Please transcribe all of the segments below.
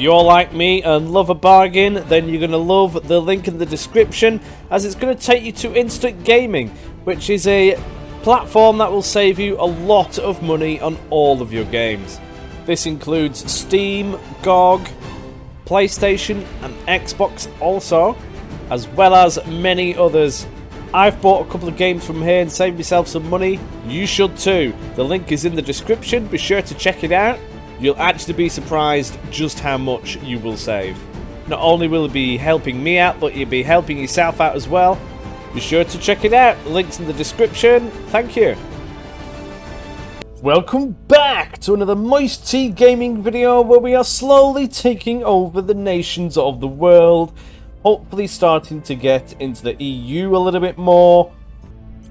you're like me and love a bargain, then you're going to love the link in the description, as it's going to take you to Instant Gaming, which is a platform that will save you a lot of money on all of your games. This includes Steam, GOG, PlayStation and Xbox also, as well as many others. I've bought a couple of games from here and saved myself some money. You should too. The link is in the description. Be sure to check it out. You'll actually be surprised just how much you will save. Not only will it be helping me out, but you'll be helping yourself out as well. Be sure to check it out. The link's in the description. Thank you. Welcome back to another MoisTea gaming video where we are slowly taking over the nations of the world. Hopefully starting to get into the EU a little bit more,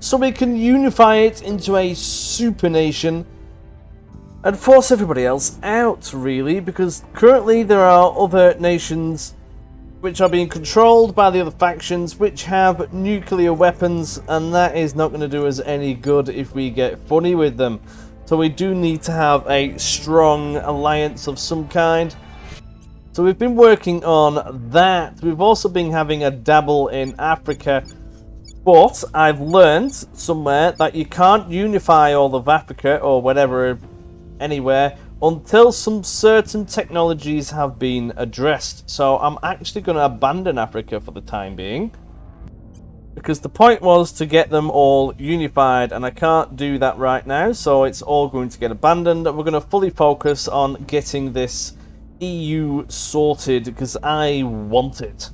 so we can unify it into a super nation and force everybody else out, really, because currently there are other nations which are being controlled by the other factions which have nuclear weapons, and that is not going to do us any good if we get funny with them. So we do need to have a strong alliance of some kind. So we've been working on that. We've also been having a dabble in Africa, but I've learned somewhere that you can't unify all of Africa or whatever anywhere until some certain technologies have been addressed. So I'm actually going to abandon Africa for the time being, because the point was to get them all unified, and I can't do that right now, so it's all going to get abandoned. We're going to fully focus on getting this EU sorted because I want it.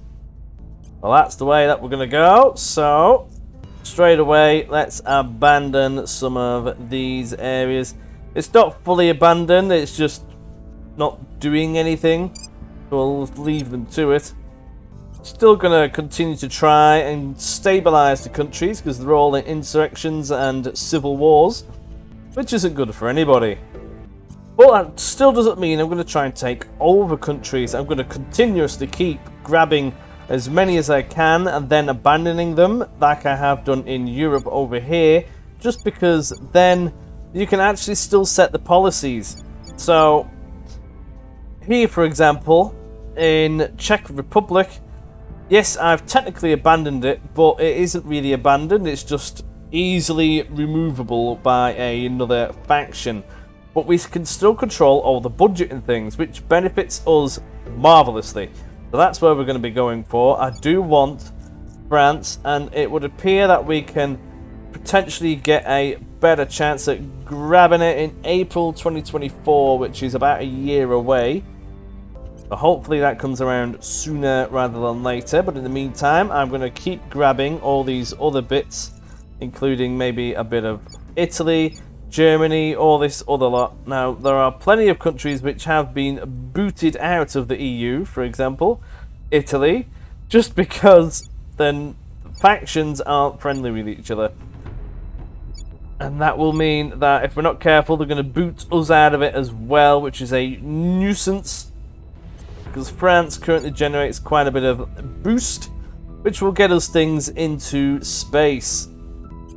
Well, that's the way that we're going to go. So straight away, let's abandon some of these areas. It's not fully abandoned, it's just not doing anything. We'll leave them to it. Still going to continue to try and stabilize the countries because they're all in insurrections and civil wars, which isn't good for anybody. But that still doesn't mean I'm going to try and take over countries. I'm going to continuously keep grabbing as many as I can and then abandoning them, like I have done in Europe over here, just because then you can actually still set the policies. So here, for example, in Czech Republic, yes, I've technically abandoned it, but it isn't really abandoned. It's just easily removable by another faction. But we can still control all the budget and things, which benefits us marvellously. So that's where we're going to be going for. I do want France, and it would appear that we can potentially get a better chance at grabbing it in April 2024, which is about a year away. So hopefully that comes around sooner rather than later. But in the meantime, I'm going to keep grabbing all these other bits, including maybe a bit of Italy, Germany, all this other lot. Now, there are plenty of countries which have been booted out of the EU, for example, Italy, just because then factions aren't friendly with each other. And that will mean that if we're not careful, they're going to boot us out of it as well, which is a nuisance, because France currently generates quite a bit of boost, which will get us things into space.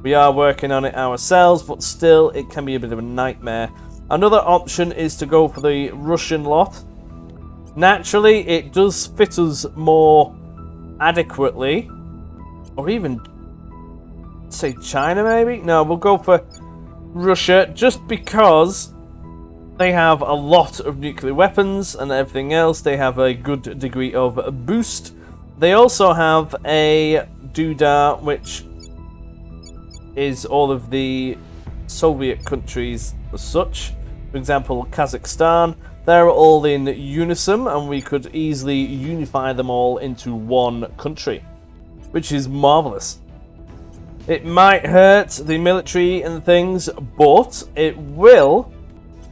We are working on it ourselves, but still, it can be a bit of a nightmare. Another option is to go for the Russian lot. Naturally, it does fit us more adequately. Or even, say, China, maybe? No, we'll go for Russia, just because they have a lot of nuclear weapons and everything else. They have a good degree of boost. They also have a doodah, which is all of the Soviet countries as such. For example, Kazakhstan, they're all in unison, and we could easily unify them all into one country, which is marvelous. It might hurt the military and things, but it will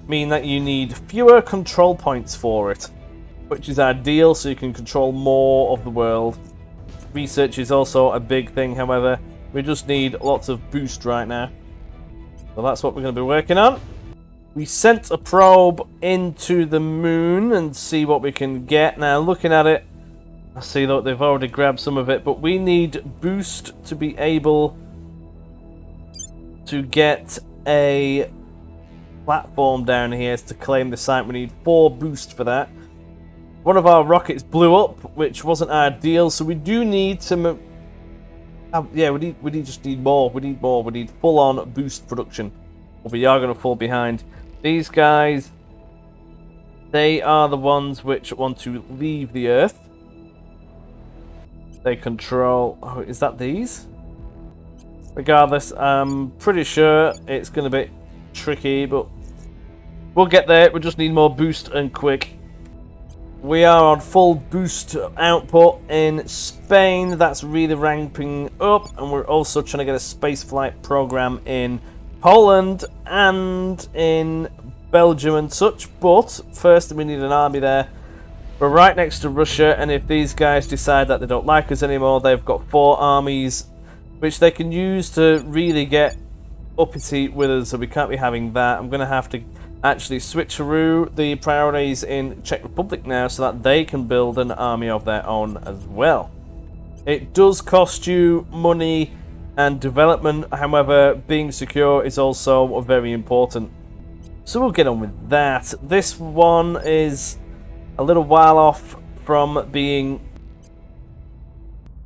mean that you need fewer control points for it, which is ideal, so you can control more of the world. Research is also a big thing, however. We just need lots of boost right now. So that's what we're going to be working on. We sent a probe into the moon and see what we can get. Now, looking at it, I see that they've already grabbed some of it, but we need boost to be able to get a platform down here to claim the site. We need 4 boost for that. One of our rockets blew up, which wasn't ideal, so we do need to... yeah, we just need more. We need full-on boost production. Or we are going to fall behind. These guys, they are the ones which want to leave the Earth. They control... Oh, is that these? Regardless, I'm pretty sure it's going to be tricky, but we'll get there. We just need more boost and quick. We are on full boost output in Spain. That's really ramping up, and we're also trying to get a spaceflight program in Poland and in Belgium and such. But first, we need an army there. We're right next to Russia, and if these guys decide that they don't like us anymore, they've got 4 armies which they can use to really get uppity with us, so we can't be having that. I'm going to have to actually switcheroo the priorities in Czech Republic now so that they can build an army of their own as well. It does cost you money and development, however, being secure is also very important. So we'll get on with that. This one is a little while off from being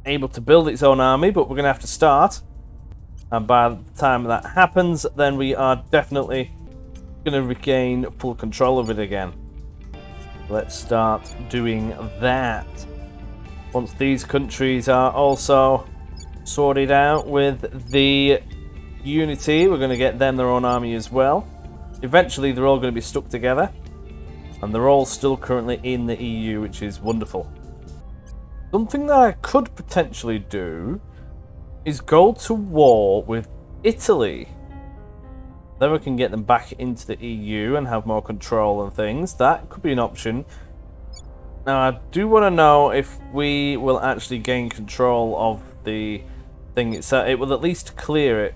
able to build its own army, but we're going to have to start. And by the time that happens, then we are definitely going to regain full control of it again. Let's start doing that. Once these countries are also sorted out with the unity, we're going to get them their own army as well. Eventually, they're all going to be stuck together. And they're all still currently in the EU, which is wonderful. Something that I could potentially do is go to war with Italy. Then we can get them back into the EU and have more control and things. That could be an option. Now, I do want to know if we will actually gain control of the thing itself. It will at least clear it.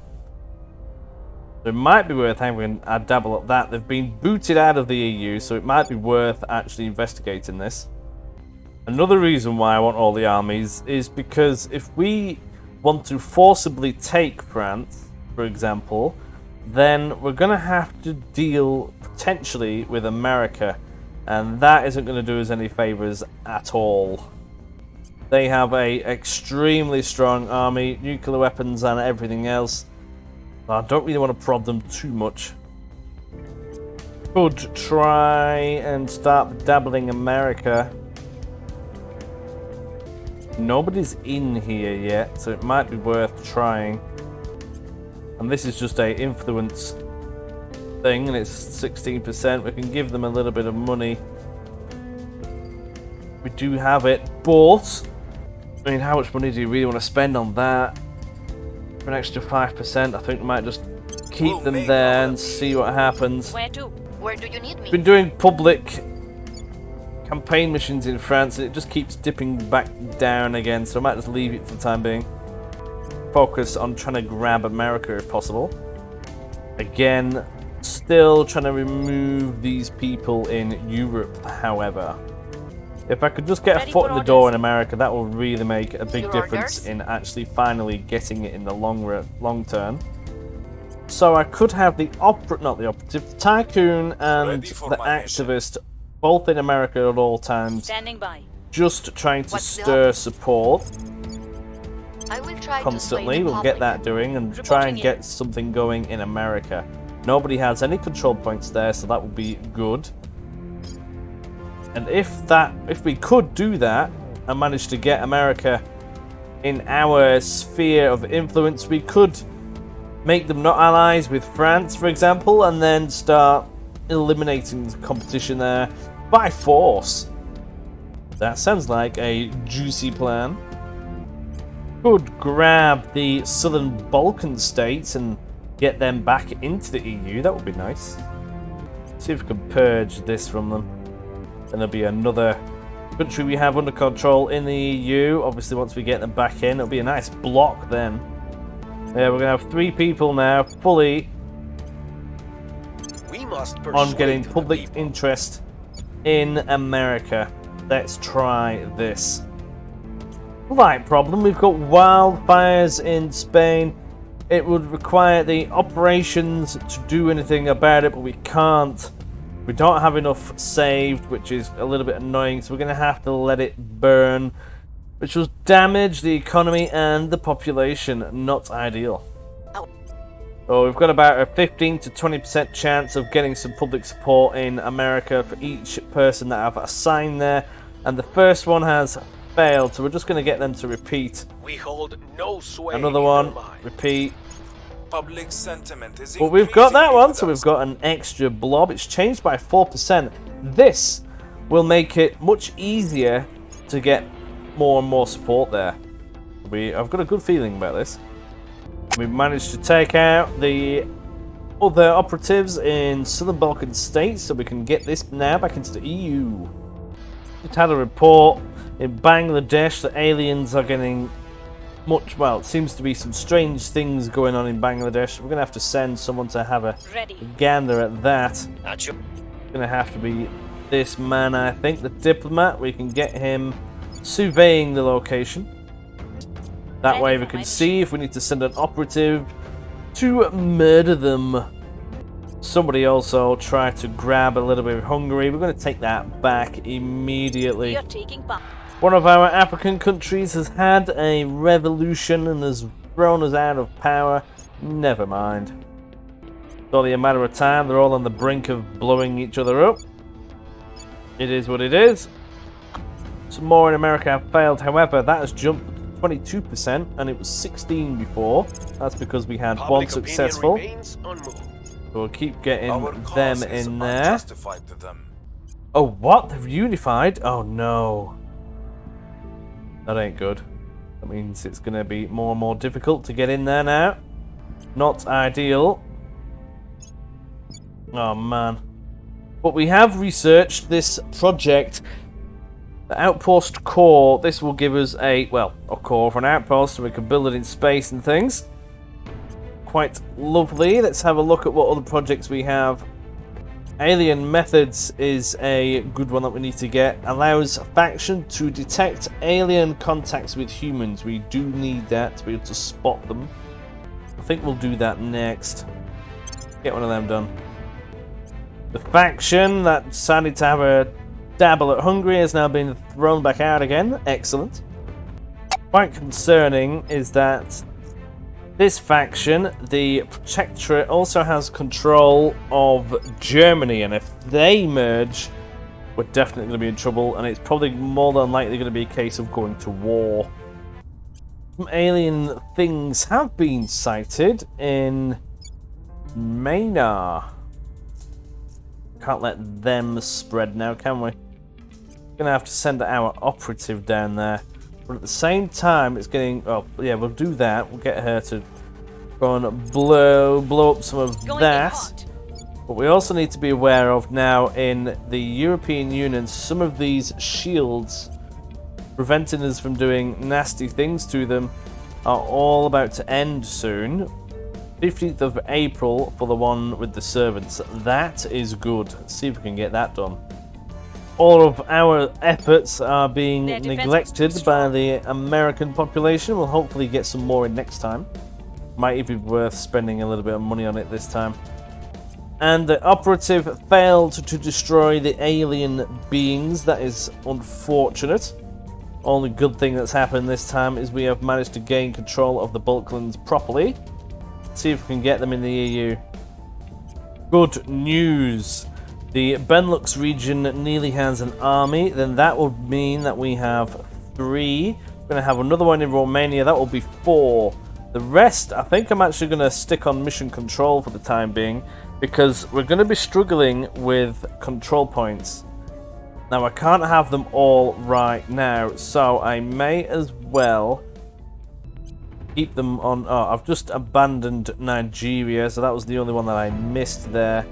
So it might be worth having a dabble at that. They've been booted out of the EU, so it might be worth actually investigating this. Another reason why I want all the armies is because if we want to forcibly take France, for example, then we're going to have to deal potentially with America, and that isn't going to do us any favors at all. They have a extremely strong army, nuclear weapons and everything else. I don't really want to prod them too much. Could try and start dabbling America. Nobody's in here yet, so it might be worth trying. And this is just a influence thing, and it's 16%. We can give them a little bit of money. We do have it, but I mean, how much money do you really want to spend on that? For an extra 5%, I think we might just keep them there and see what happens. Where to? Where do you need me? Been doing public campaign missions in France, and it just keeps dipping back down again, so I might just leave it for the time being. Focus on trying to grab America if possible. Again, still trying to remove these people in Europe, however. If I could just get a foot in the door in America, that will really make a big difference in actually finally getting it in the long term. So I could have the tycoon and the activist both in America at all times, Standing by. just trying to stir support I will try constantly. To we'll get that doing and try and get something going in America. Nobody has any control points there, so that would be good. And if we could do that and manage to get America in our sphere of influence, we could make them not allies with France, for example, and then start eliminating the competition there by force. That sounds like a juicy plan. Could grab the southern Balkan states and get them back into the EU. That would be nice. See if we can purge this from them. Then there'll be another country we have under control in the EU. Obviously, once we get them back in, it'll be a nice block then. Yeah, we're going to have 3 people now fully on getting public interest in America. Let's try this. Slight problem, we've got wildfires in Spain. It would require the operations to do anything about it, but we can't We don't have enough saved, which is a little bit annoying, so we're going to have to let it burn, which will damage the economy and the population. Not ideal. So we've got about a 15 to 20% chance of getting some public support in America for each person that I've assigned there, and the first one has failed, so we're just going to get them to repeat. We hold no sway. Another one, repeat. Public sentiment is But we've got that increasingly one, with so us. we've got an extra blob. It's changed by 4%. This will make it much easier to get more and more support there. I've got a good feeling about this. We've managed to take out the other operatives in Southern Balkan states, so we can get this now back into the EU. Just had a report in Bangladesh that aliens are getting much, well, it seems to be some strange things going on in Bangladesh. We're going to have to send someone to have a gander at that. Not your... It's going to have to be this man, I think, the diplomat. We can get him surveying the location. That way we can see if we need to send an operative to murder them. Somebody also tried to grab a little bit of Hungary. We're going to take that back immediately. You're taking part. One of our African countries has had a revolution and has thrown us out of power. Never mind. It's only a matter of time. They're all on the brink of blowing each other up. It is what it is. Some more in America have failed. However, that has jumped 22%, and it was 16 before. That's because we had one successful. So we'll keep getting Our them cause is in there. unjustified to them. Oh, what? They've unified? Oh, no. That ain't good. That means it's going to be more and more difficult to get in there now. Not ideal. Oh, man. But we have researched this project. The outpost core, this will give us a core for an outpost, so we can build it in space and things. Quite lovely. Let's have a look at what other projects we have. Alien Methods is a good one that we need to get. Allows faction to detect alien contacts with humans. We do need that to be able to spot them. I think we'll do that next. Get one of them done. The faction that decided to have a dabble at Hungary has now been thrown back out again. Excellent. Quite concerning is that this faction, the Protectorate, also has control of Germany, and if they merge, we're definitely going to be in trouble, and it's probably more than likely going to be a case of going to war. Some alien things have been sighted in Maynard. Can't let them spread now, can we? Gonna have to send our operative down there, but at the same time it's getting, oh yeah, we'll do that. We'll get her to go and blow up some of that. But we also need to be aware of now in the European Union, some of these shields preventing us from doing nasty things to them are all about to end soon. 15th of April for the one with the servants. That is good. Let's see if we can get that done. All of our efforts are being neglected by the American population. We'll hopefully get some more in next time. Might even be worth spending a little bit of money on it this time. And the operative failed to destroy the alien beings. That is unfortunate. Only good thing that's happened this time is we have managed to gain control of the Balkans properly. Let's see if we can get them in the EU. Good news. The Benelux region nearly has an army. Then that would mean that we have 3. We're going to have another one in Romania. That will be 4. The rest, I think I'm actually going to stick on mission control for the time being, because we're going to be struggling with control points. Now, I can't have them all right now, so I may as well keep them on. Oh, I've just abandoned Nigeria, so that was the only one that I missed there.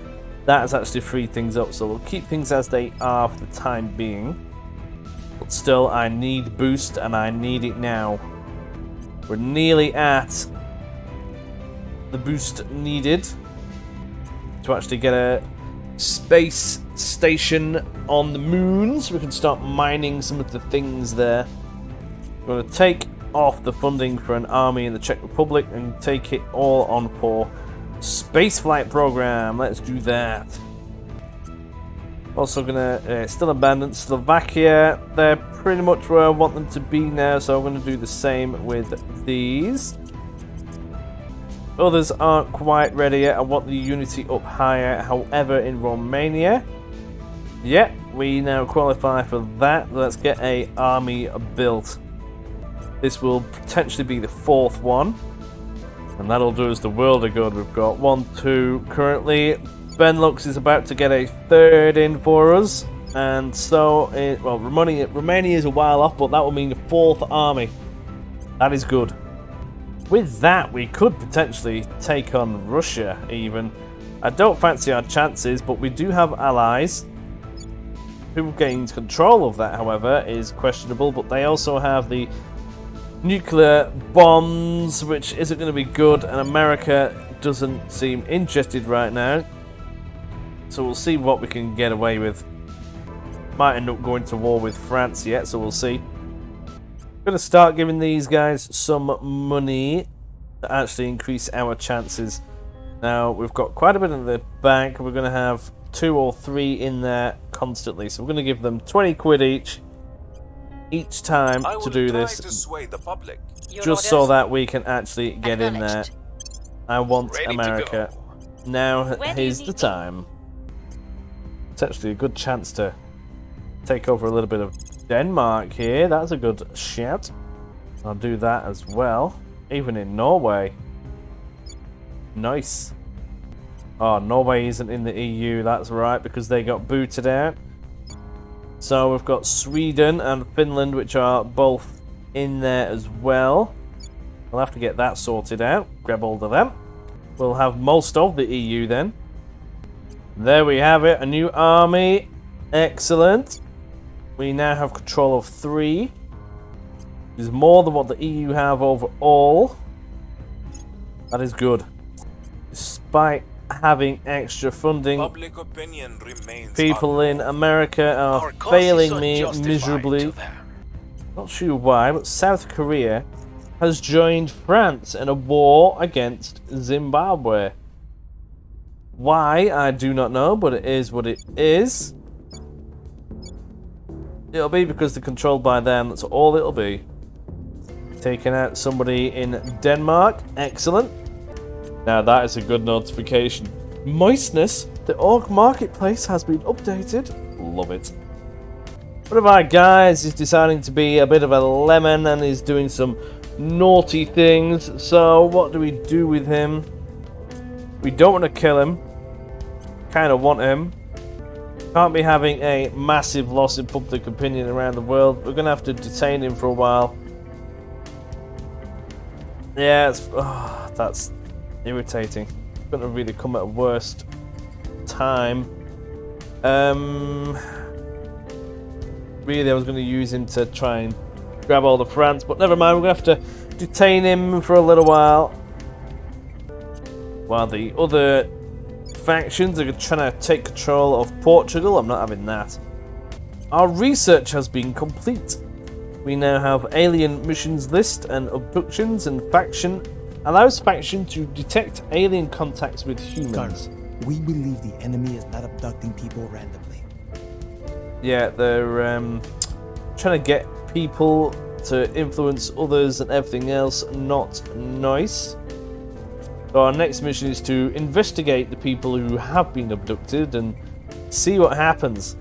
That has actually freed things up, so we'll keep things as they are for the time being. But still, I need boost, and I need it now. We're nearly at the boost needed to actually get a space station on the moon, so we can start mining some of the things there. We're going to take off the funding for an army in the Czech Republic and take it all on for spaceflight program. Let's do that. Also gonna still abandon Slovakia. They're pretty much where I want them to be now, so I'm gonna do the same with these. Others aren't quite ready yet. I want the unity up higher. However, in Romania, yeah, we now qualify for that. Let's get a army built. This will potentially be the 4th one, and that'll do us the world of good. We've got 1, 2 currently. Benelux is about to get a 3rd in for us, and so well, Romania is a while off, but that will mean the 4th army. That is good. With that, we could potentially take on Russia even. I don't fancy our chances, but we do have allies. Who gains control of that, however, is questionable, but they also have the nuclear bombs, which isn't going to be good, and America doesn't seem interested right now. So we'll see what we can get away with. Might end up going to war with France yet, so we'll see. Going to start giving these guys some money to actually increase our chances. Now, we've got quite a bit in the bank. We're going to have 2 or 3 in there constantly. So we're going to give them 20 quid each time to do this. To sway the public. Just so that we can actually get in there. I want Ready America. Now is the time. It's actually a good chance to take over a little bit of Denmark here. That's a good shout. I'll do that as well. Even in Norway. Nice. Oh, Norway isn't in the EU. That's right, because they got booted out. So we've got Sweden and Finland, which are both in there as well. We'll have to get that sorted out. Grab hold of them. We'll have most of the EU then. There we have it. A new army. Excellent. We now have control of 3. Which is more than what the EU have overall. That is good. Despite having extra funding, Public opinion remains people in America are failing me miserably. Not sure why, but South Korea has joined France in a war against Zimbabwe. Why, I do not know, but it is what it is. It'll be because they're controlled by them, that's all it'll be. Taking out somebody in Denmark, excellent. Now that is a good notification. Moistness, the orc marketplace has been updated. Love it. One of our guys is deciding to be a bit of a lemon and is doing some naughty things. So what do we do with him? We don't want to kill him. Kind of want him. Can't be having a massive loss in public opinion around the world. We're going to have to detain him for a while. Yeah, that's irritating. Couldn't have really come at a worst time. Really, I was going to use him to try and grab all the France, but never mind. We're going to have to detain him for a little while. While the other factions are trying to take control of Portugal. I'm not having that. Our research has been complete. We now have alien missions list and abductions, and faction allows faction to detect alien contacts with humans. Colonel, we believe the enemy is not abducting people randomly. Yeah, they're trying to get people to influence others and everything else. Not nice. So our next mission is to investigate the people who have been abducted and see what happens.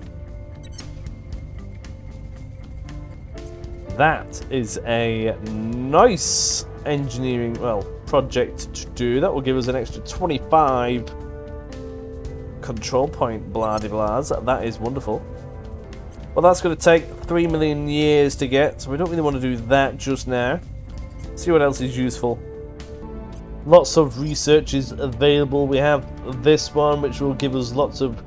That is a nice engineering, project to do. That will give us an extra 25 control point blah-de-blahs. That is wonderful. Well, that's going to take 3 million years to get, so we don't really want to do that just now. See what else is useful. Lots of research is available. We have this one, which will give us lots of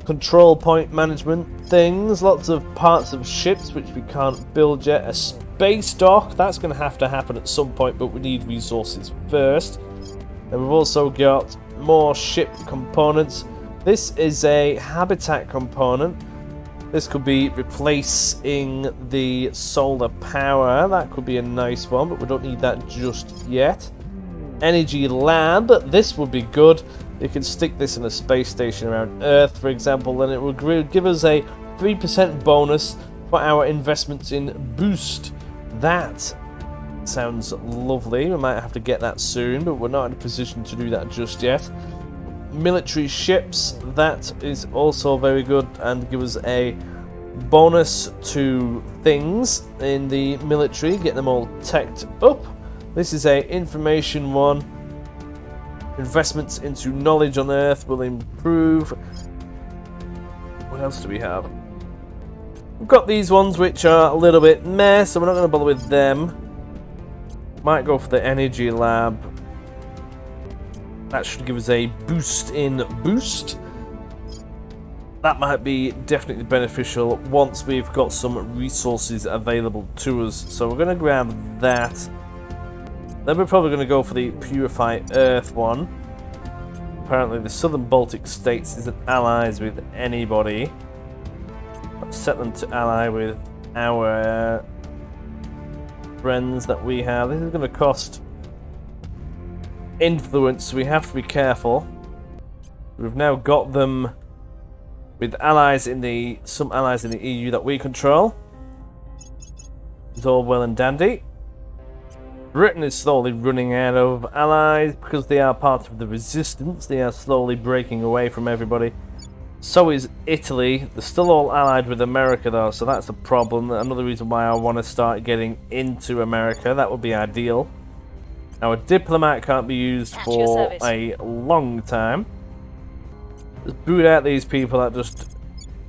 control point management things, lots of parts of ships which we can't build yet. A space dock, that's going to happen at some point, but we need resources first. And we've also got more ship components. This is a habitat component. This could be replacing the solar power. That could be a nice one, but we don't need that just yet. Energy lab, this would be good. You can stick this in a space station around Earth, for example, and it will give us a 3% bonus for our investments in Boost. That sounds lovely. We might have to get that soon, but we're not in a position to do that just yet. Military ships, that is also very good and give us a bonus to things in the military, get them all teched up. This is a information one. Investments into knowledge on Earth will improve. What else do we have? We've got these ones which are a little bit meh, so we're not going to bother with them. Might go for the energy lab. That should give us a boost in boost. That might be definitely beneficial once we've got some resources available to us. So we're going to grab that. Then we're probably going to go for the Purify Earth one. Apparently the Southern Baltic states isn't allies with anybody. Let's set them to ally with our friends that we have. This is going to cost influence, so we have to be careful. We've now got them with allies in the some allies in the EU that we control. It's all well and dandy. Britain is slowly running out of allies because they are part of the resistance. They are slowly breaking away from everybody. So is Italy. They're still all allied with America though, so that's a problem. Another reason why I want to start getting into America. That would be ideal. Our diplomat can't be used for a long time. Just boot out these people that just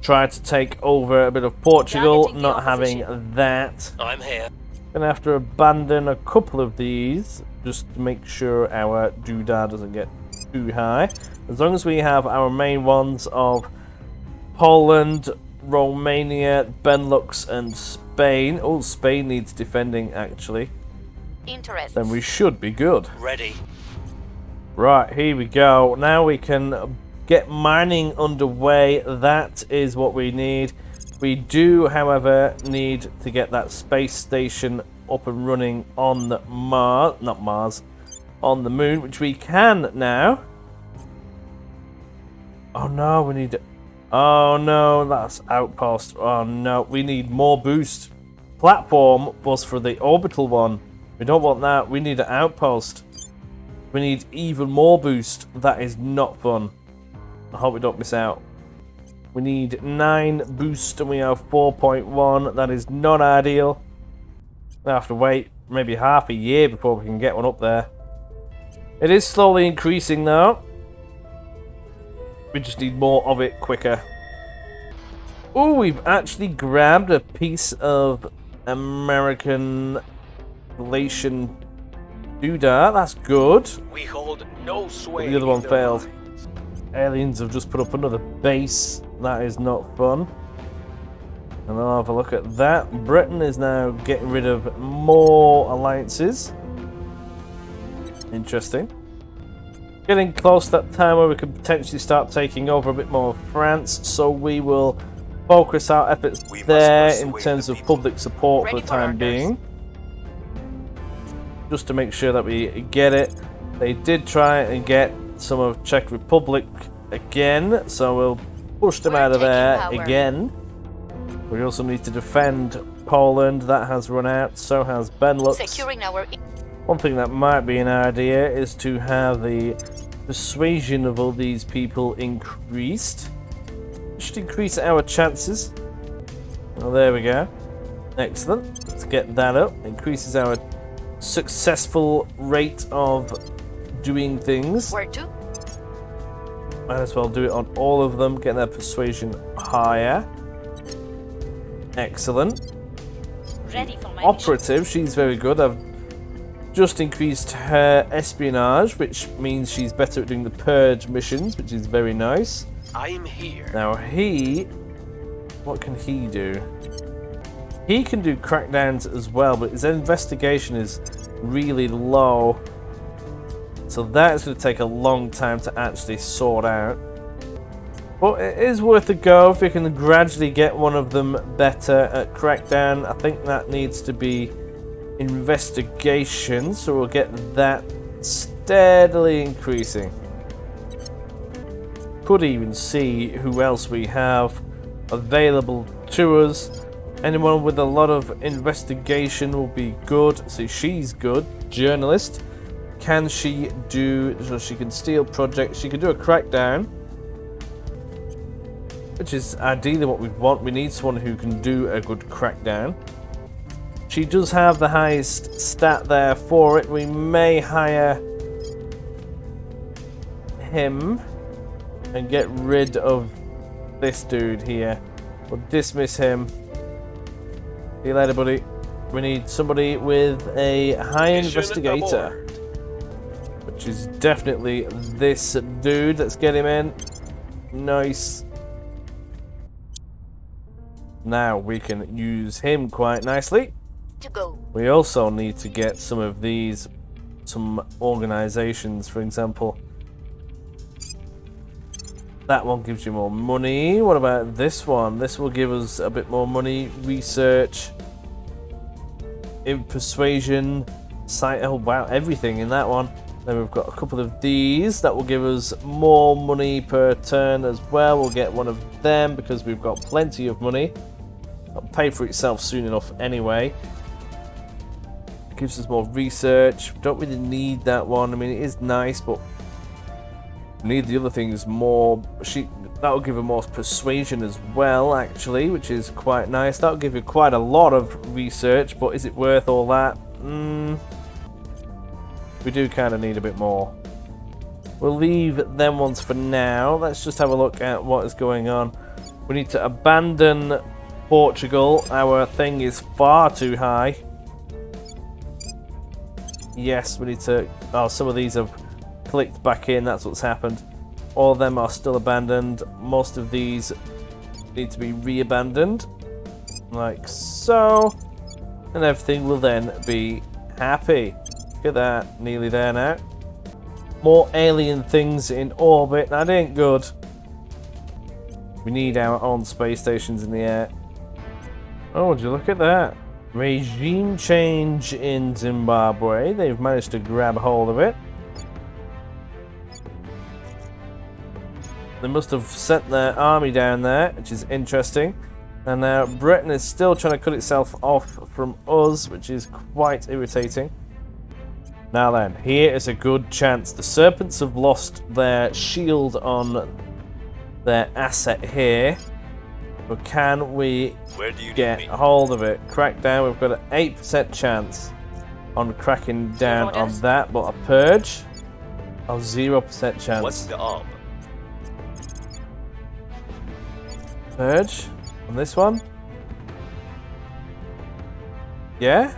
tried to take over a bit of Portugal, not having that. I'm here. Gonna have to abandon a couple of these just to make sure our doodah doesn't get too high. As long as we have our main ones of Poland, Romania, Benelux, and Spain. Oh, Spain needs defending actually. Interest. Then we should be good. Ready. Right, here we go. Now we can get mining underway. That is what we need. We do, however, need to get that space station up and running on on the moon, which we can now. Oh no, we need. Oh no, that's outpost. Oh no, we need more boost. Platform was for the orbital one. We don't want that. We need an outpost. We need even more boost. That is not fun. I hope we don't miss out. We need 9 boost and we have 4.1. That is not ideal. We have to wait maybe half a year before we can get one up there. It is slowly increasing though. We just need more of it quicker. Oh, we've actually grabbed a piece of American relation doodah. That's good. We hold no sway. The other one in their failed. minds. Aliens have just put up another base. That is not fun. And I'll have a look at that. Britain is now getting rid of more alliances. Interesting. Getting close to that time where we could potentially start taking over a bit more of France. So we will focus our efforts there in terms of public support for the time being. Just to make sure that we get it. They did try and get some of Czech Republic again, so we'll push them out of there again. We also need to defend Poland. That has run out, so has Benelux. Securing our... One thing that might be an idea is to have the persuasion of all these people increased. It should increase our chances. Well, there we go. Excellent. Let's get that up. Increases our successful rate of doing things. Where to? Might as well do it on all of them, get their persuasion higher. Excellent. Ready for my Operative, she's very good. I've just increased her espionage, which means she's better at doing the purge missions, which is very nice. I'm here. Now he... what can he do? He can do crackdowns as well, but his investigation is really low. So that is going to take a long time to actually sort out. But it is worth a go if we can gradually get one of them better at crackdown. I think that needs to be investigation, so we'll get that steadily increasing. could even see who else we have available to us. Anyone with a lot of investigation will be good. So she's good. Journalist. Can she do... So she can steal projects. She can do a crackdown. Which is ideally what we want. We need someone who can do a good crackdown. She does have the highest stat there for it. We may hire him and get rid of this dude here. We'll dismiss him. See you later, buddy. We need somebody with a high investigator, which is definitely this dude. Let's get him in. Nice. Now we can use him quite nicely. To go. We also need to get some of these, some organizations, for example. That one gives you more money. What about this one? This will give us a bit more money. Research, in persuasion, site. Oh wow, everything in that one. Then we've got a couple of these that will give us more money per turn as well. We'll get one of them because we've got plenty of money. It'll pay for itself soon enough anyway. It gives us more research. Don't really need that one. I mean, it is nice, but need the other things more. That'll give her more persuasion as well, actually, which is quite nice. That'll give you quite a lot of research, but is it worth all that? We do kind of need a bit more. We'll leave them ones for now. Let's just have a look at what is going on. We need to abandon Portugal. Our thing is far too high. Yes, we need to... Oh, some of these have clicked back in. That's what's happened. All of them are still abandoned. Most of these need to be re-abandoned. Like so. And everything will then be happy. Look at that. Nearly there now. More alien things in orbit. That ain't good. We need our own space stations in the air. Oh, would you look at that? Regime change in Zimbabwe. They've managed to grab hold of it. They must have sent their army down there, which is interesting. And now Britain is still trying to cut itself off from us, which is quite irritating. Now then, here is a good chance. The Serpents have lost their shield on their asset here. But can we get a hold of it? Crackdown, we've got an 8% chance on cracking down on that. But a purge? Oh, 0% chance. What's the up? Purge? On this one? Yeah?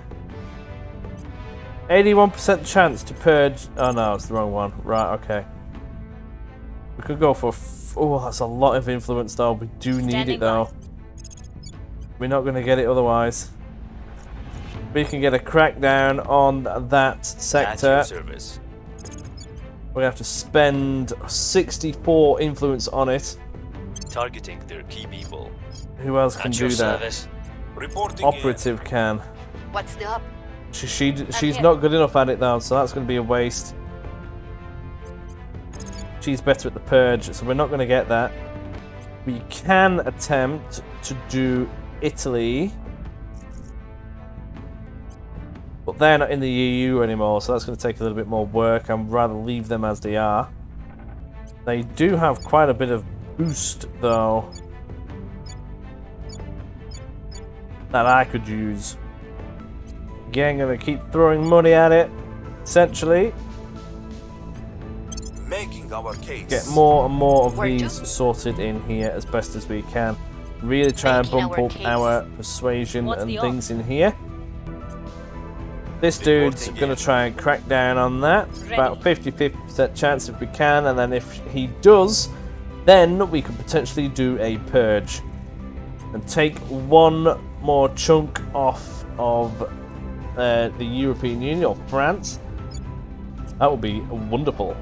81% chance to purge. Oh no, it's the wrong one. Right, okay. We could go for... Oh, that's a lot of influence though. We do need it though. We're not going to get it otherwise. We can get a crackdown on that sector. Service. We have to spend 64 influence on it. Targeting their key people. Who else can At do your that? service. Reporting Operative can. What's the up? She's not good enough at it though, so that's going to be a waste. She's better at the purge, so we're not going to get that. We can attempt to do Italy, but they're not in the EU anymore, so that's going to take a little bit more work. I'd rather leave them as they are. They do have quite a bit of boost though that I could use. Again, going to keep throwing money at it, essentially. making our case. Get more and more of these sorted in here as best as we can. Really try and bump up our persuasion and things in here. This dude's going to try and crack down on that. About 50% chance if we can, and then if he does, then we could potentially do a purge and take one more chunk off of the European Union or France. That would be wonderful.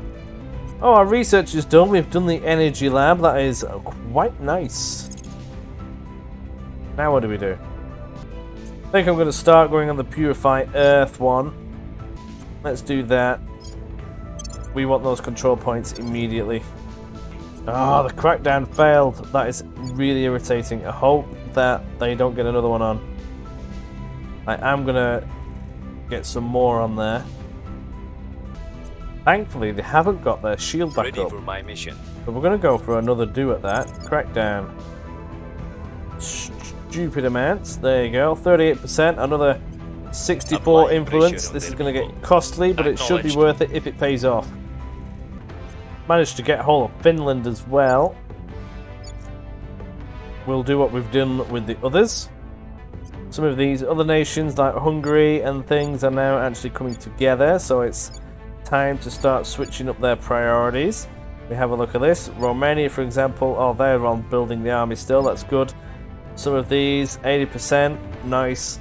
Oh, our research is done. We've done the energy lab. That is quite nice. Now what do we do? I think I'm going to start going on the Purify Earth one. Let's do that. We want those control points immediately. Ah, the crackdown failed. That is really irritating. I hope that they don't get another one on. I am gonna get some more on there. Thankfully, they haven't got their shield back Ready up. for my mission. But we're gonna go for another do at that. Crackdown. Stupid amounts. There you go. 38%. Another 64 Applying influence. pressure This on is their going to people. get costly, but it should be Acknowledged. worth it if it pays off. Managed to get hold of Finland as well. We'll do what we've done with the others. Some of these other nations like Hungary and things are now actually coming together, so it's time to start switching up their priorities. We have a look at this. Romania, for example, oh, they're on building the army still, that's good. Some of these, 80%, nice.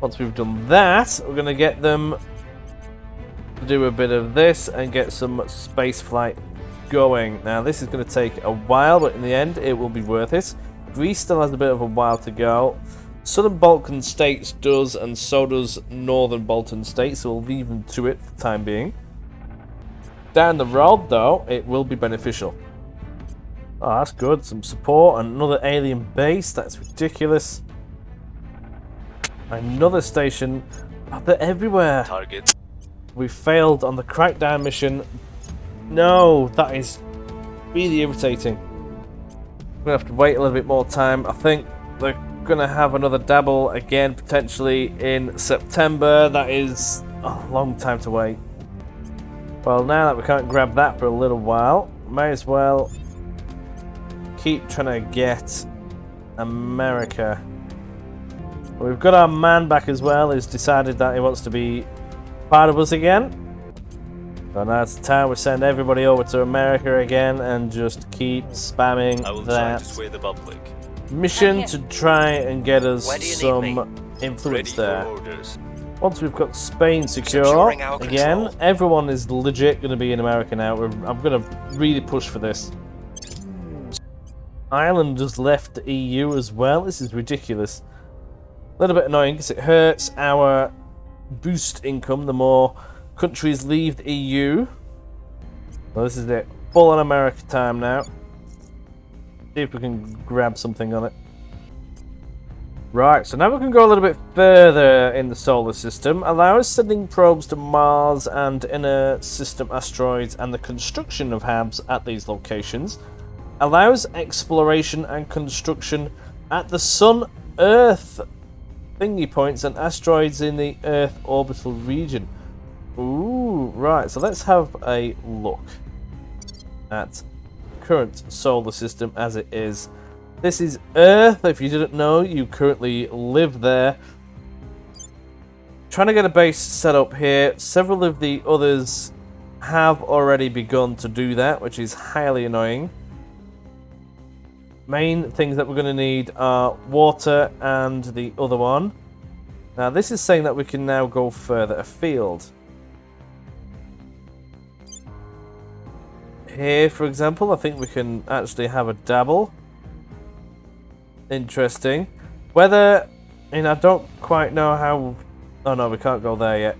Once we've done that, we're going to get them to do a bit of this and get some space flight going. Now, this is going to take a while, but in the end, it will be worth it. Greece still has a bit of a while to go. Southern Balkan states does, and so does Northern Balkan states, so we'll leave them to it for the time being. Down the road, though, it will be beneficial. Oh, that's good. Some support and another alien base. That's ridiculous. Another station. Oh, they're everywhere. Target. We failed on the crackdown mission. No, that is really irritating. We're gonna have to wait a little bit more time. I think they're gonna have another dabble again, potentially in September. That is a long time to wait. Well, now that we can't grab that for a little while, may as well keep trying to get America. We've got our man back as well, who's decided that he wants to be part of us again. So now it's time we send everybody over to America again and just keep spamming I will try that to sway the public. mission to try and get us Where do you need some me? influence Ready there. for orders. Once we've got Spain secure, Securing our again, control. everyone is legit going to be in America now. I'm going to really push for this. Ireland just left the EU as well. This is ridiculous. A little bit annoying because it hurts our boost income the more countries leave the EU. Well, this is it. Full on America time now. See if we can grab something on it. Right, so now we can go a little bit further in the solar system. Allow us sending probes to Mars and inner system asteroids and the construction of hubs at these locations. Allows exploration and construction at the Sun-Earth thingy points and asteroids in the Earth orbital region. Ooh, right, so let's have a look at current solar system as it is. This is Earth. If you didn't know, you currently live there. Trying to get a base set up here. Several of the others have already begun to do that, which is highly annoying. Main things that we're going to need are water and the other one. Now, this is saying that we can now go further afield. Here, for example, I think we can actually have a dabble. Interesting. Whether, and I don't quite know how. Oh no, we can't go there yet.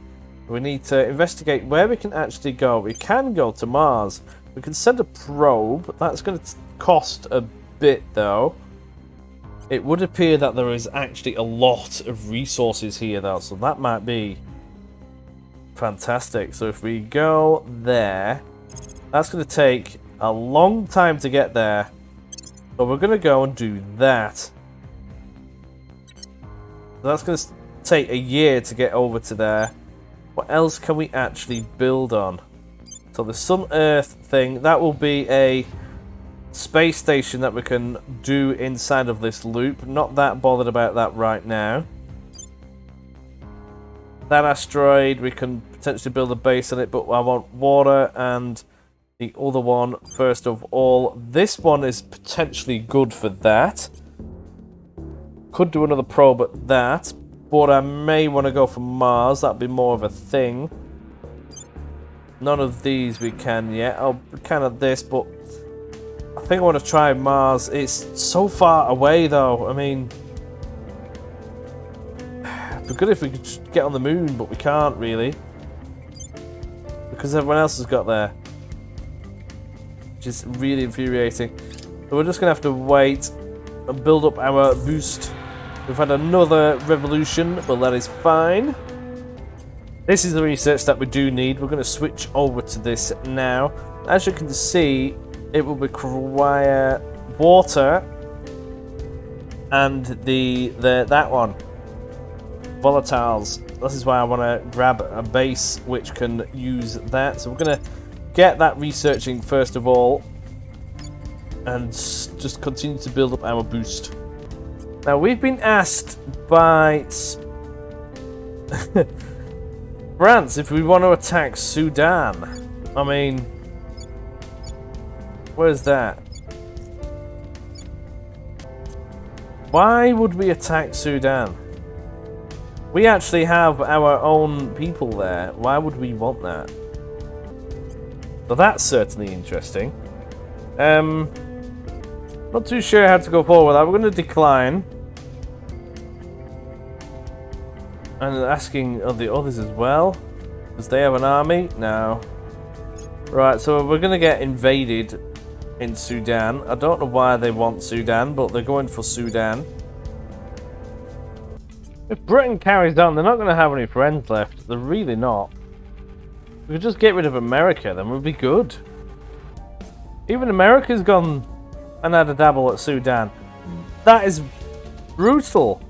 We need to investigate where we can actually go. We can go to Mars. We can send a probe. That's going to cost a bit though. It would appear that there is actually a lot of resources here though, so that might be fantastic. So if we go there, that's going to take a long time to get there. So we're going to go and do that. So that's going to take a year to get over to there. What else can we actually build on? So the Sun-Earth thing, that will be a space station that we can do inside of this loop. Not that bothered about that right now. That asteroid, we can potentially build a base on it, but I want water and the other one first of all. This one is potentially good for that. Could do another probe at that, but I may want to go for Mars. That'd be more of a thing. None of these we can yet. Oh, we can at this, but I think I want to try Mars. It's so far away though. I mean, it'd be good if we could just get on the moon, but we can't really because everyone else has got there. which is really infuriating. So we're just going to have to wait and build up our boost. We've had another revolution, but that is fine. This is the research that we do need. We're going to switch over to this now. As you can see, it will require water and that one, volatiles. This is why I want to grab a base which can use that. So we're going to get that researching first of all, and just continue to build up our boost. Now we've been asked by France if we want to attack Sudan. I mean, where's that? Why would we attack Sudan? We actually have our own people there. Why would we want that? So that's certainly interesting. Not too sure how to go forward with that. We're going to decline. And asking of the others as well. Does they have an army? No. Right, so we're going to get invaded in Sudan. I don't know why they want Sudan, but they're going for Sudan. If Britain carries on, they're not going to have any friends left. They're really not. If we could just get rid of America, then we'd be good. Even America's gone and had a dabble at Sudan. That is brutal.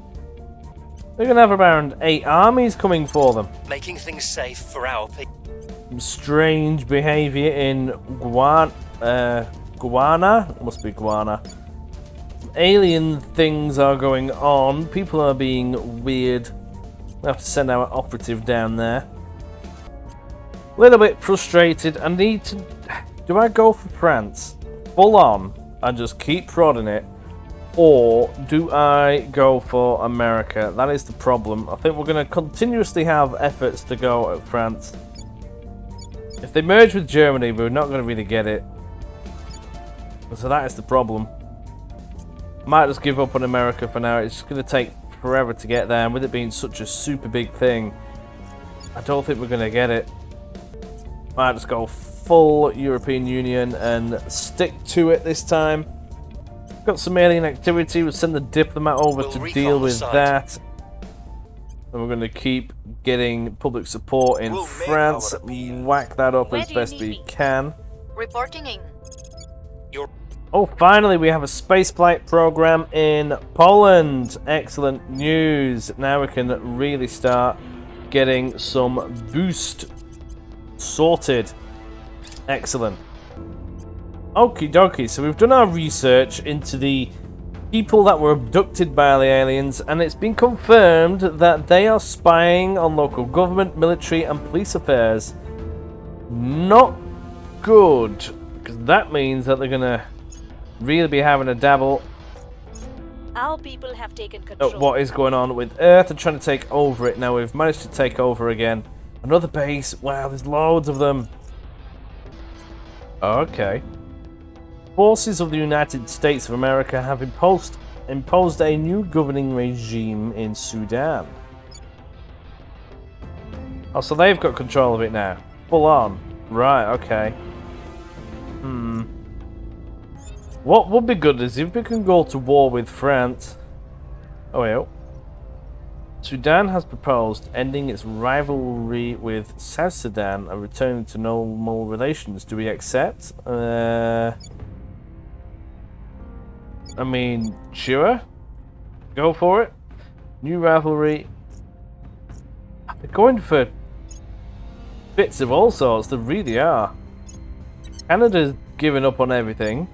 They're going to have around 8 armies coming for them. Making things safe for our people. Strange behaviour in Guyana. Must be Guyana. Alien things are going on. People are being weird. We have to send our operative down there. A little bit frustrated. I need to... Do I go for France full on and just keep prodding it? Or do I go for America? That is the problem. I think we're going to continuously have efforts to go at France. If they merge with Germany, we're not going to really get it. So that is the problem. Might just give up on America for now. It's going to take forever to get there. And with it being such a super big thing, I don't think we're going to get it. Might just go full European Union and stick to it this time. Got some alien activity. We'll send the diplomat over to deal with that. And we're going to keep getting public support in France. Whack that up as best we can. Reporting in. Oh, finally we have a spaceflight program in Poland. Excellent news. Now we can really start getting some boost sorted. Excellent. Okie dokie, so we've done our research into the people that were abducted by the aliens, and it's been confirmed that they are spying on local government, military, and police affairs. Not good, because that means that they're gonna really be having a dabble Our people have taken control. at what is going on with Earth and trying to take over it. Now we've managed to take over again. Another base. Wow, there's loads of them. Okay. Forces of the United States of America have imposed a new governing regime in Sudan. Oh, so they've got control of it now. Full on. Right, okay. What would be good is if we can go to war with France. Oh, well. Sudan has proposed ending its rivalry with South Sudan and returning to normal relations. Do we accept? I mean, sure. Go for it. New rivalry. They're going for bits of all sorts. They really are. Canada's given up on everything.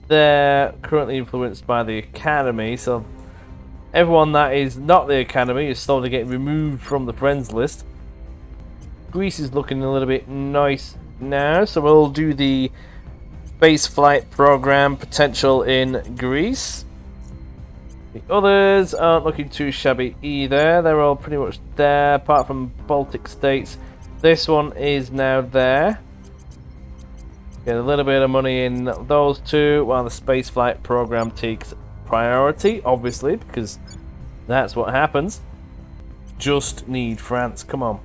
They're currently influenced by the Academy, so everyone that is not the Academy is slowly getting removed from the friends list. Greece is looking a little bit nice now, so we'll do the space flight program potential in Greece. The others aren't looking too shabby either. They're all pretty much there, apart from Baltic states. This one is now there. Get a little bit of money in those two, while the space flight program takes priority, obviously, because that's what happens. Just need France. Come on.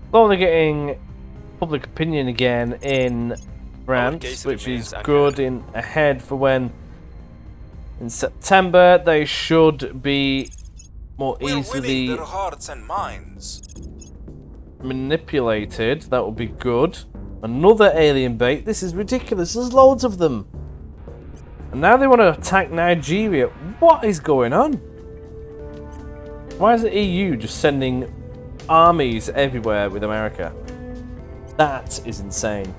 Slowly getting public opinion again in France, case which remains is accurate. good in ahead for when in September they should be more We're winning easily their hearts and minds. manipulated. That will be good. Another alien bait. This is ridiculous. There's loads of them. And now they want to attack Nigeria. What is going on? Why is the EU just sending armies everywhere with America? That is insane.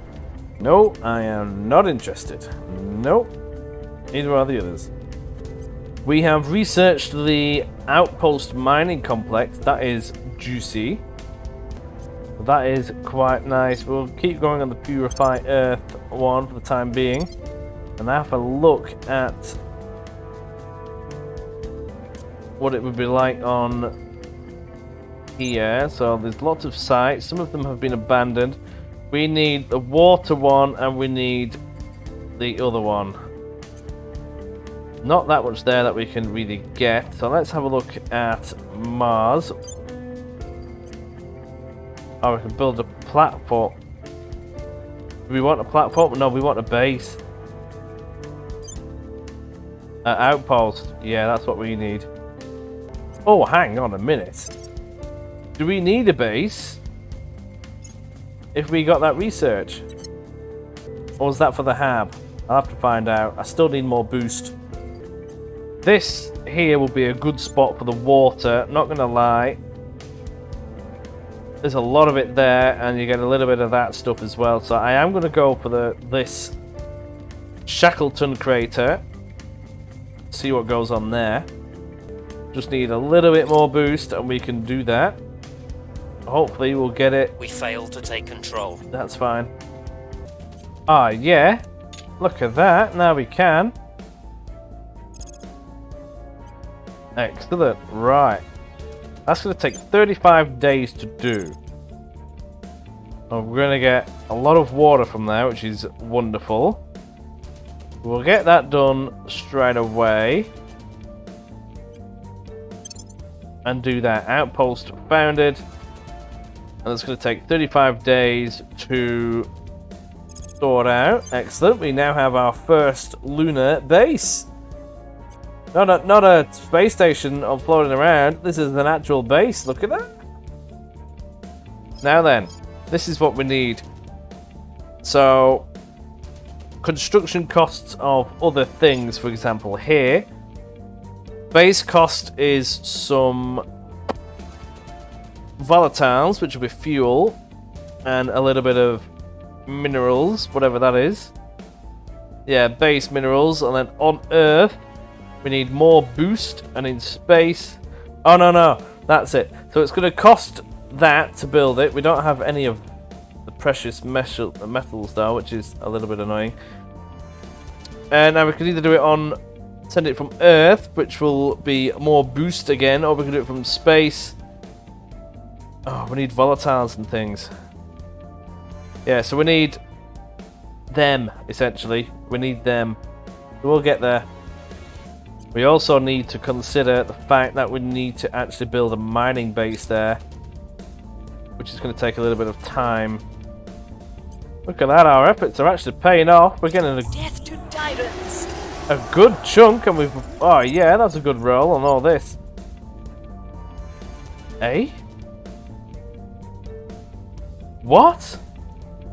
No, I am not interested. Nope. Neither are the others. We have researched the outpost mining complex. That is juicy. That is quite nice. We'll keep going on the Purify Earth one for the time being. And have a look at what it would be like on here. So there's lots of sites. Some of them have been abandoned. We need the water one and we need the other one. Not that much there that we can really get. So let's have a look at Mars. Oh, we can build a platform. Do we want a platform? No, we want a base. Outpost. Yeah, that's what we need. Oh, hang on a minute. Do we need a base if we got that research? Or was that for the hab? I'll have to find out. I still need more boost. This here will be a good spot for the water, not gonna lie. There's a lot of it there, and you get a little bit of that stuff as well. So I am gonna go for this Shackleton crater. See what goes on there. Just need a little bit more boost, and we can do that. Hopefully we'll get it. We failed to take control. That's fine. Ah, yeah. Look at that. Now we can. Excellent. Right. That's going to take 35 days to do. And we're going to get a lot of water from there, which is wonderful. We'll get that done straight away. And do that. Outpost founded. And it's going to take 35 days to sort out. Excellent. We now have our first lunar base. Not a space station of floating around. This is an actual base. Look at that. Now then, this is what we need. So, construction costs of other things, for example, here. Base cost is some volatiles, which will be fuel, and a little bit of minerals, whatever that is. Yeah, base minerals, and then on Earth, we need more boost, and in space... Oh, no, that's it. So it's going to cost that to build it. We don't have any of the precious metals, though, which is a little bit annoying. And now we can either do it on... Send it from Earth, which will be more boost again, or we can do it from space. Oh, we need volatiles and things. Yeah, so we need them, essentially. We need them. We'll get there. We also need to consider the fact that we need to actually build a mining base there, which is going to take a little bit of time. Look at that, our efforts are actually paying off. We're getting Death to tyrants! a good chunk, and we've... Oh yeah, that's a good roll on all this. Eh? What?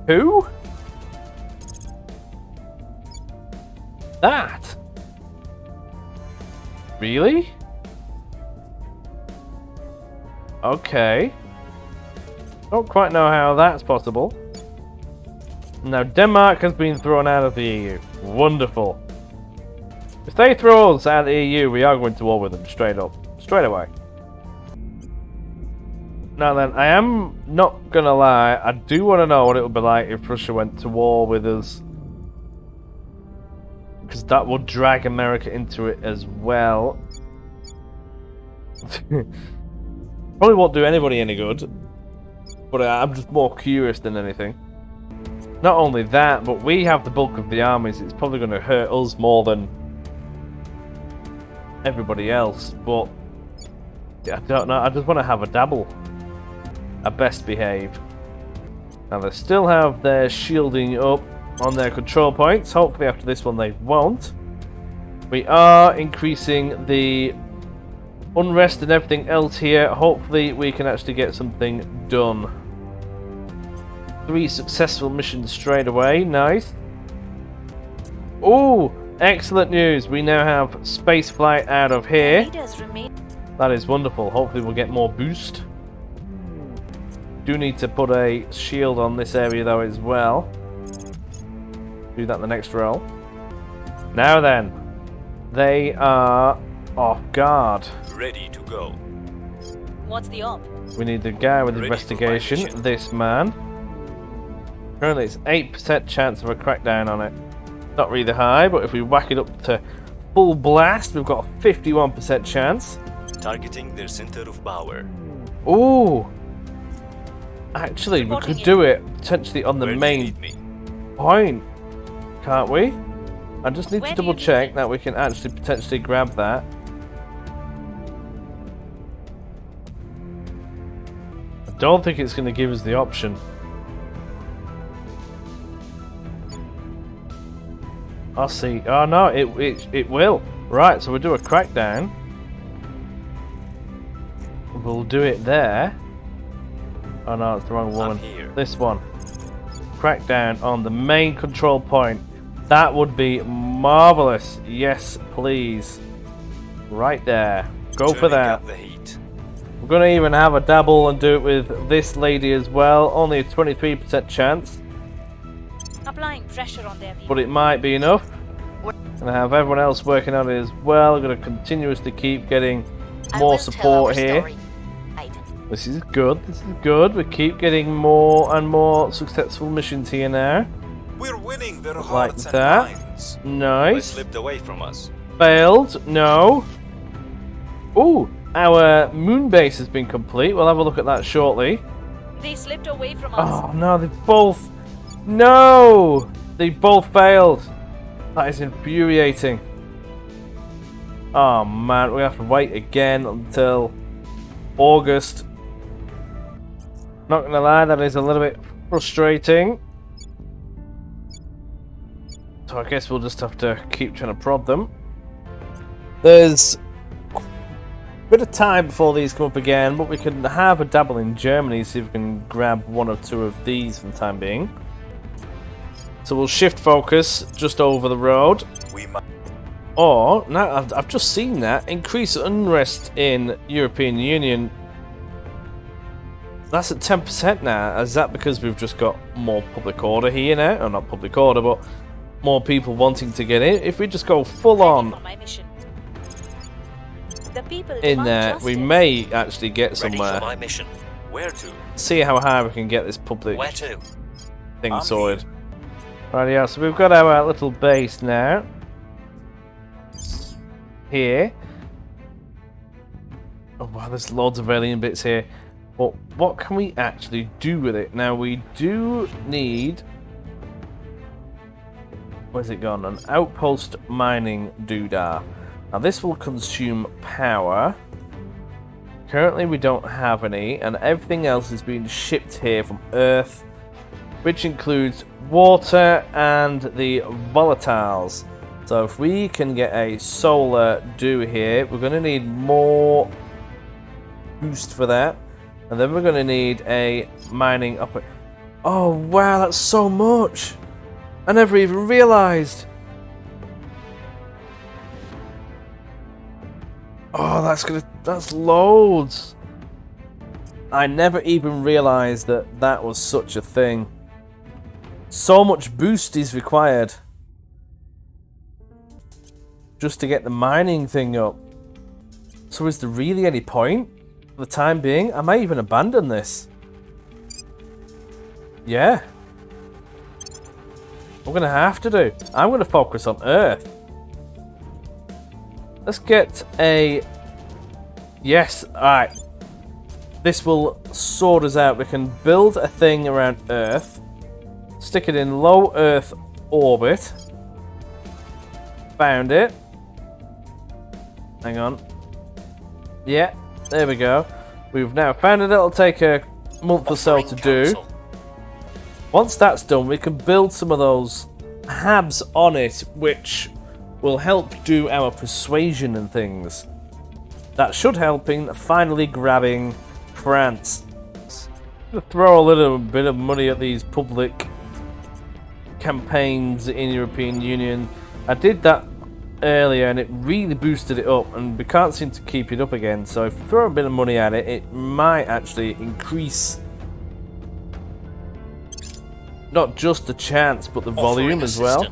Who? That? Really? Okay. Don't quite know how that's possible. Now, Denmark has been thrown out of the EU. Wonderful. If they throw us out of the EU, we are going to war with them straight up. Straight away. Now then, I am not gonna lie, I do want to know what it would be like if Russia went to war with us. Because that will drag America into it as well. Probably won't do anybody any good. But I'm just more curious than anything. Not only that, but we have the bulk of the armies. It's probably going to hurt us more than everybody else. But I don't know. I just want to have a dabble. A best behave. Now they still have their shielding up. on their control points. Hopefully after this one they won't. We are increasing the unrest and everything else here. Hopefully we can actually get something done. 3 successful missions straight away. Nice. Oh, excellent news. We now have space flight out of here. Leaders remain. That is wonderful. Hopefully we'll get more boost. Do need to put a shield on this area though as well. Do that in the next roll. Now then, they are off guard. Ready to go. What's the op? We need the guy with Ready investigation, for my mission. this man. Currently it's 8% chance of a crackdown on it. Not really high, but if we whack it up to full blast, we've got a 51% chance. Targeting their center of power. Ooh! Actually, we could do it potentially on the Where do you main need me? point, can't we? I just need Where to do you double check need that we can actually potentially grab that. I don't think it's going to give us the option. I'll see. Oh no, it will. Right, so we'll do a crackdown. We'll do it there. Oh no, it's the wrong one. here. This one. Crackdown on the main control point. That would be marvelous. Yes, please. Right there. Go for Turning that. up the heat. We're going to even have a dabble and do it with this lady as well. Only a 23% chance, Applying pressure on their people. but it might be enough. And I have everyone else working on it as well. I'm going to continuously keep getting more support here. This is good. This is good. We keep getting more and more successful missions here now. We're winning their Like hearts and that. minds. They Nice. slipped away from us. Failed. No. Ooh, our moon base has been complete. We'll have a look at that shortly. They slipped away from us. Oh no, they both. No! They both failed. That is infuriating. Oh man, we have to wait again until August. Not gonna lie, that is a little bit frustrating. So I guess we'll just have to keep trying to prod them. There's a bit of time before these come up again, but we can have a dabble in Germany, see if we can grab 1 or 2 of these for the time being. So we'll shift focus just over the road. We must. Or, now I've just seen that, increase unrest in European Union. That's at 10% now. Is that because we've just got more public order here now? Or not public order, but more people wanting to get in. If we just go full Ready on for my mission. The people in demand there, we justice. may actually get Ready for somewhere. my mission. Where to? See how high we can get this public Where to? thing I'm sorted. Right, yeah, so we've got our little base now. Here. Oh wow, there's loads of alien bits here. But what can we actually do with it? Now we do need... Where's it gone? An outpost mining doodah. Now this will consume power. Currently we don't have any, and everything else is being shipped here from Earth, which includes water and the volatiles. So if we can get a solar do here, we're going to need more boost for that. And then we're going to need a mining up. Oh wow, that's so much! I never even realised. Oh, that's loads. I never even realised that that was such a thing. So much boost is required just to get the mining thing up. So is there really any point for the time being? I might even abandon this. Yeah. We're going to have to do. I'm going to focus on Earth. Let's get a... Yes, alright. This will sort us out. We can build a thing around Earth. Stick it in low Earth orbit. Found it. Hang on. Yeah, there we go. We've now found it. It'll take a month or so to do. Once that's done, we can build some of those habs on it, which will help do our persuasion and things. That should help in finally grabbing France. Throw a little bit of money at these public campaigns in European Union. I did that earlier and it really boosted it up, and we can't seem to keep it up again. So if we throw a bit of money at it, it might actually increase not just the chance but the volume as well.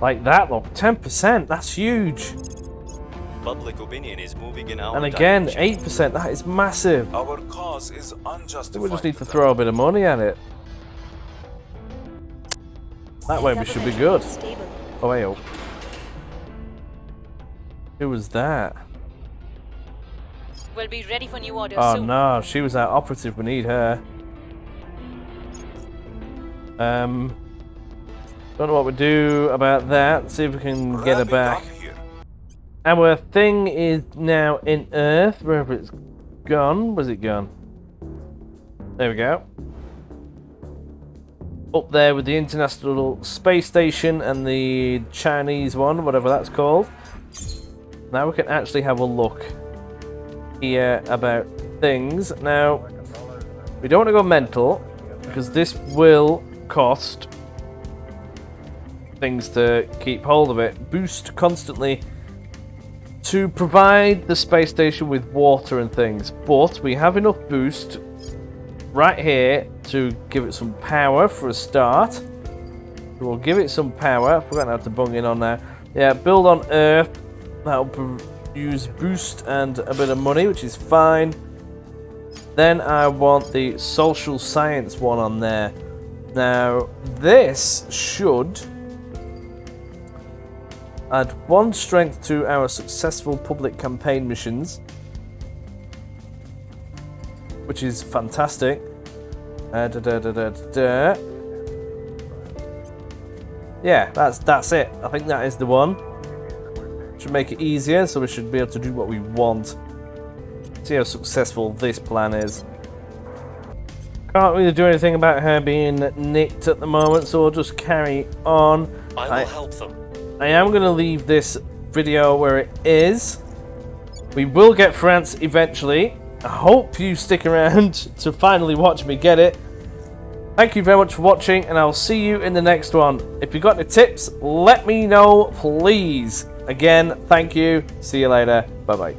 Like that, look, 10%, that's huge. Public opinion is moving in our And again, direction. 8%, that is massive. Our cause is unjustified. We just need to throw a bit of money at it. That way we should be good. Stable. Oh, hey, oh. Who was that? We'll be ready for new orders Oh soon. no, she was our operative, we need her. Don't know what we do about that. See if we can get her Wrapping back. up here. Our thing is now in Earth, wherever it's gone. Where's it gone? There we go. Up there with the International Space Station and the Chinese one, whatever that's called. Now we can actually have a look here about things. Now, we don't want to go mental, because this will cost things to keep hold of it. Boost constantly to provide the space station with water and things, but we have enough boost right here to give it some power for a start. We'll give it some power. I forgot how to bung in on there. Yeah, build on Earth. That'll use boost and a bit of money, which is fine. Then I want the social science one on there. Now, this should add 1 strength to our successful public campaign missions, which is fantastic. Yeah, that's it. I think that is the one. Should make it easier, so we should be able to do what we want. See how successful this plan is. Can't really do anything about her being nicked at the moment, so we'll just carry on. I will help them. I am going to leave this video where it is. We will get France eventually. I hope you stick around to finally watch me get it. Thank you very much for watching, and I'll see you in the next one. If you've got any tips, let me know, please. Again, thank you. See you later. Bye-bye.